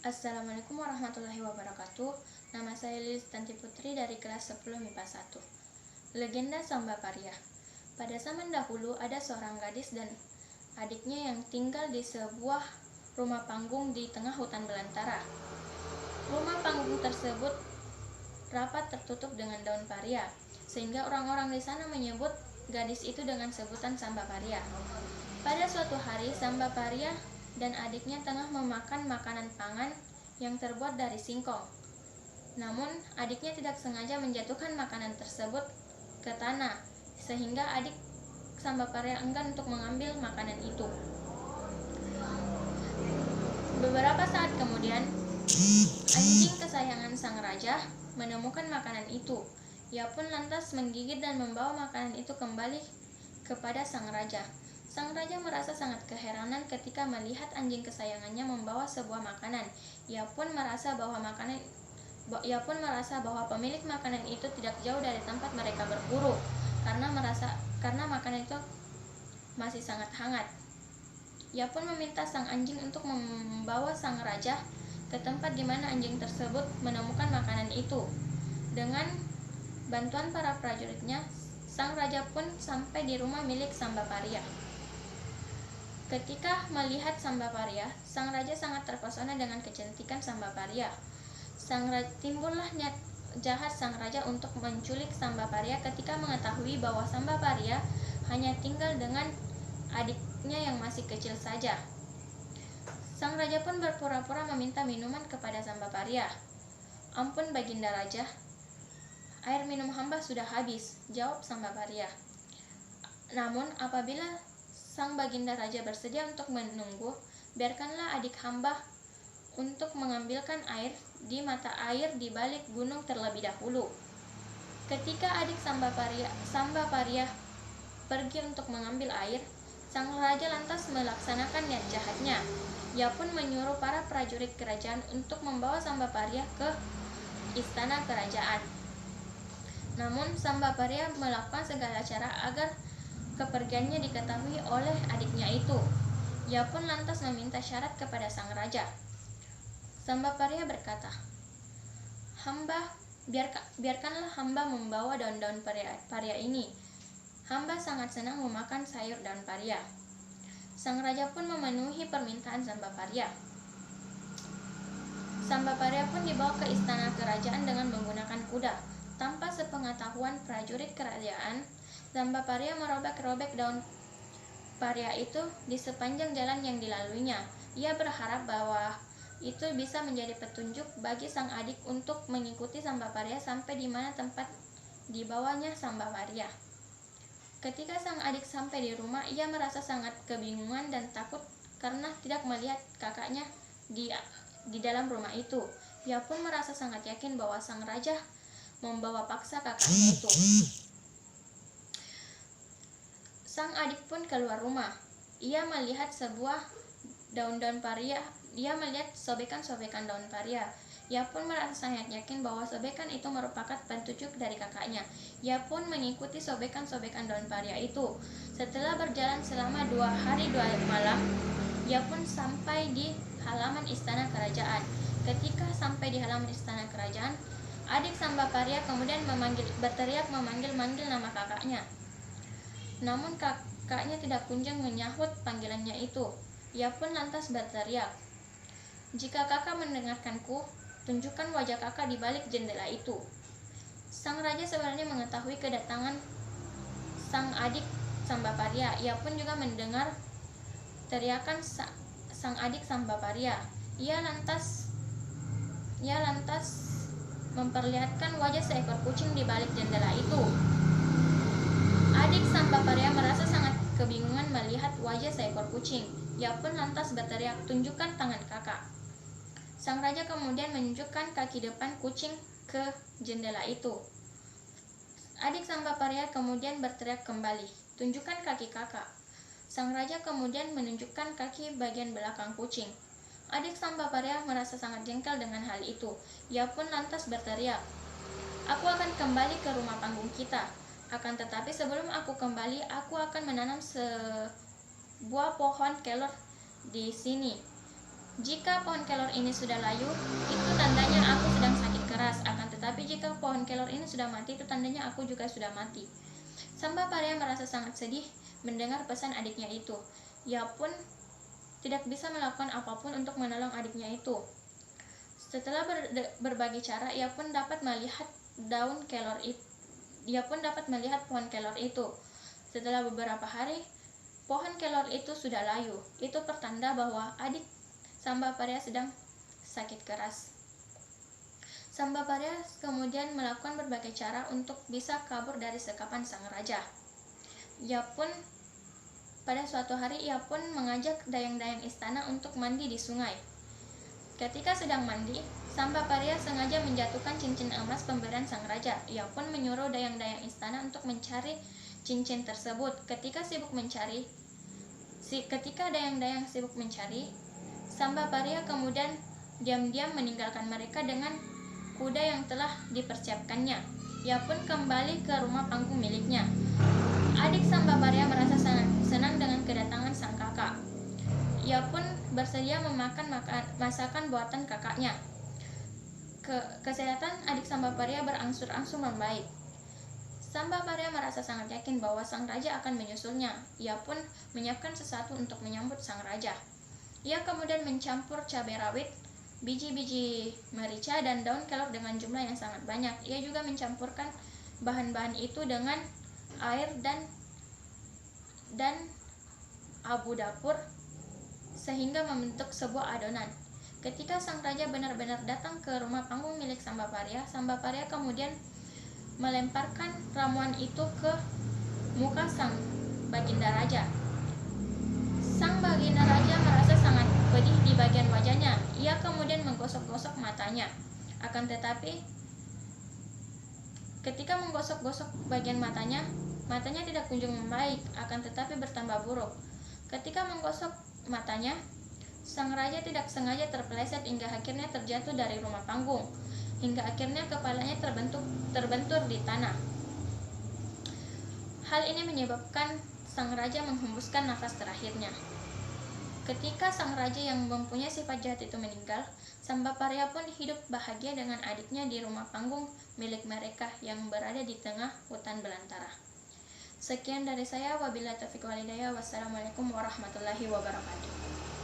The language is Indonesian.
Assalamualaikum warahmatullahi wabarakatuh. Nama saya Lilis Tanti Putri dari kelas 10 MIPA 1. Legenda Samba Parya. Pada zaman dahulu ada seorang gadis dan adiknya yang tinggal di sebuah rumah panggung di tengah hutan belantara. Rumah panggung tersebut rapat tertutup dengan daun parya, sehingga orang-orang di sana menyebut gadis itu dengan sebutan Samba Parya. Pada suatu hari, Samba Parya dan adiknya tengah memakan makanan pangan yang terbuat dari singkong. Namun, adiknya tidak sengaja menjatuhkan makanan tersebut ke tanah, sehingga adik Samba Parya enggan untuk mengambil makanan itu. Beberapa saat kemudian, anjing kesayangan sang raja menemukan makanan itu. Ia pun lantas menggigit dan membawa makanan itu kembali kepada sang raja. Sang raja merasa sangat keheranan ketika melihat anjing kesayangannya membawa sebuah makanan. Ia pun merasa bahwa pemilik makanan itu tidak jauh dari tempat mereka berburu, karena makanan itu masih sangat hangat. Ia pun meminta sang anjing untuk membawa sang raja ke tempat di mana anjing tersebut menemukan makanan itu. Dengan bantuan para prajuritnya, sang raja pun sampai di rumah milik Samba Parya. Ketika melihat Samba Parya, sang raja sangat terpesona dengan kecantikan Samba Parya. Timbullah niat jahat sang raja untuk menculik Samba Parya ketika mengetahui bahwa Samba Parya hanya tinggal dengan adiknya yang masih kecil saja. Sang raja pun berpura-pura meminta minuman kepada Samba Parya. "Ampun Baginda Raja, air minum hamba sudah habis," jawab Samba Parya. "Namun apabila sang Baginda Raja bersedia untuk menunggu, biarkanlah adik hamba untuk mengambilkan air di mata air di balik gunung terlebih dahulu." Ketika adik Samba Parya pergi untuk mengambil air, sang raja lantas melaksanakan niat jahatnya. Ia pun menyuruh para prajurit kerajaan untuk membawa Samba Parya ke istana kerajaan. Namun Samba Parya melakukan segala cara agar kepergiannya diketahui oleh adiknya itu. Ia pun lantas meminta syarat kepada sang raja. Samba Parya berkata, biarkanlah hamba membawa daun-daun parya ini. Hamba sangat senang memakan sayur daun parya." Sang raja pun memenuhi permintaan Samba Parya. Samba Parya pun dibawa ke istana kerajaan dengan menggunakan kuda. Tanpa sepengetahuan prajurit kerajaan, Samba Parya merobek-robek daun parya itu di sepanjang jalan yang dilaluinya. Ia berharap bahwa itu bisa menjadi petunjuk bagi sang adik untuk mengikuti Samba Parya sampai di mana tempat dibawanya Samba Parya. Ketika sang adik sampai di rumah, ia merasa sangat kebingungan dan takut karena tidak melihat kakaknya di dalam rumah itu. Ia pun merasa sangat yakin bahwa sang raja membawa paksa kakaknya itu. Sang adik pun keluar rumah. Ia melihat sobekan-sobekan daun parya. Ia pun merasa sangat yakin bahwa sobekan itu merupakan petunjuk dari kakaknya. Ia pun mengikuti sobekan-sobekan daun parya itu. Setelah berjalan selama 2 hari 2 malam, ia pun sampai di halaman istana kerajaan. Ketika sampai di halaman istana kerajaan, adik Samba Parya kemudian berteriak memanggil nama kakaknya. Namun kakaknya tidak kunjung menyahut panggilannya itu. Ia pun lantas berteriak, "Jika kakak mendengarkanku, tunjukkan wajah kakak di balik jendela itu." Sang raja sebenarnya mengetahui kedatangan sang adik Samba Parya. Ia pun juga mendengar teriakan sang adik Samba Parya. Ia lantas memperlihatkan wajah seekor kucing di balik jendela itu. Adik Samba Parya merasa sangat kebingungan melihat wajah seekor kucing. Ia pun lantas berteriak, "Tunjukkan tangan kakak." Sang raja kemudian menunjukkan kaki depan kucing ke jendela itu. Adik Samba Parya kemudian berteriak kembali, "Tunjukkan kaki kakak." Sang raja kemudian menunjukkan kaki bagian belakang kucing. Adik Samba Parya merasa sangat jengkel dengan hal itu. Ia pun lantas berteriak, "Aku akan kembali ke rumah panggung kita. Akan tetapi sebelum aku kembali, aku akan menanam sebuah pohon kelor di sini. Jika pohon kelor ini sudah layu, itu tandanya aku sedang sakit keras. Akan tetapi jika pohon kelor ini sudah mati, itu tandanya aku juga sudah mati. Sambaparea merasa sangat sedih mendengar pesan adiknya itu. Ia pun tidak bisa melakukan apapun untuk menolong adiknya itu. Setelah berbagai cara, ia pun dapat melihat pohon kelor itu. Setelah beberapa hari, pohon kelor itu sudah layu. Itu pertanda bahwa adik Sambaparea sedang sakit keras. Sambaparea kemudian melakukan berbagai cara untuk bisa kabur dari sekapan sang raja. Pada suatu hari ia pun mengajak dayang-dayang istana untuk mandi di sungai. Ketika sedang mandi, Sambaparea sengaja menjatuhkan cincin emas pemberian sang raja. Ia pun menyuruh dayang-dayang istana untuk mencari cincin tersebut. Ketika dayang-dayang sibuk mencari, Sambaparea kemudian diam-diam meninggalkan mereka dengan kuda yang telah dipersiapkannya. Ia pun kembali ke rumah panggung miliknya. Adik Sambaparea merasa sangat senang dengan kedatangan sang kakak. Ia pun bersedia memakan masakan buatan kakaknya. Kesehatan adik Sambaparea berangsur-angsur membaik. Sambaparea merasa sangat yakin bahwa sang raja akan menyusulnya. Ia pun menyiapkan sesuatu untuk menyambut sang raja. Ia kemudian mencampur cabai rawit, biji-biji merica, dan daun kelor dengan jumlah yang sangat banyak. Ia juga mencampurkan bahan-bahan itu dengan air dan abu dapur sehingga membentuk sebuah adonan. Ketika sang raja benar-benar datang ke rumah panggung milik Sambaparea, Sambaparea kemudian melemparkan ramuan itu ke muka sang baginda raja. Sang baginda raja merasa sangat pedih di bagian wajahnya. Ia kemudian menggosok-gosok matanya. Akan tetapi, ketika menggosok-gosok bagian matanya tidak kunjung membaik, akan tetapi bertambah buruk. Ketika menggosok matanya, sang raja tidak sengaja terpeleset hingga akhirnya terjatuh dari rumah panggung, hingga akhirnya kepalanya terbentur di tanah. Hal ini menyebabkan sang raja menghembuskan nafas terakhirnya. Ketika sang raja yang mempunyai sifat jahat itu meninggal, Sambaparea pun hidup bahagia dengan adiknya di rumah panggung milik mereka yang berada di tengah hutan belantara. Sekian dari saya, wabillahi taufiq wal hidayah. Wassalamualaikum warahmatullahi wabarakatuh.